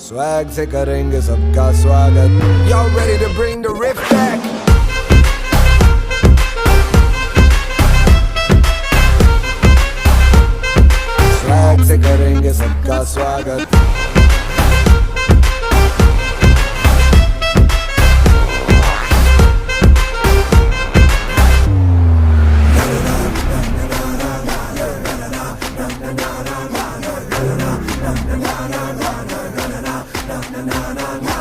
Swag से करेंगे सबका स्वागत. Y'all ready to bring the riff back? Swag से करेंगे सबका स्वागत. Na na na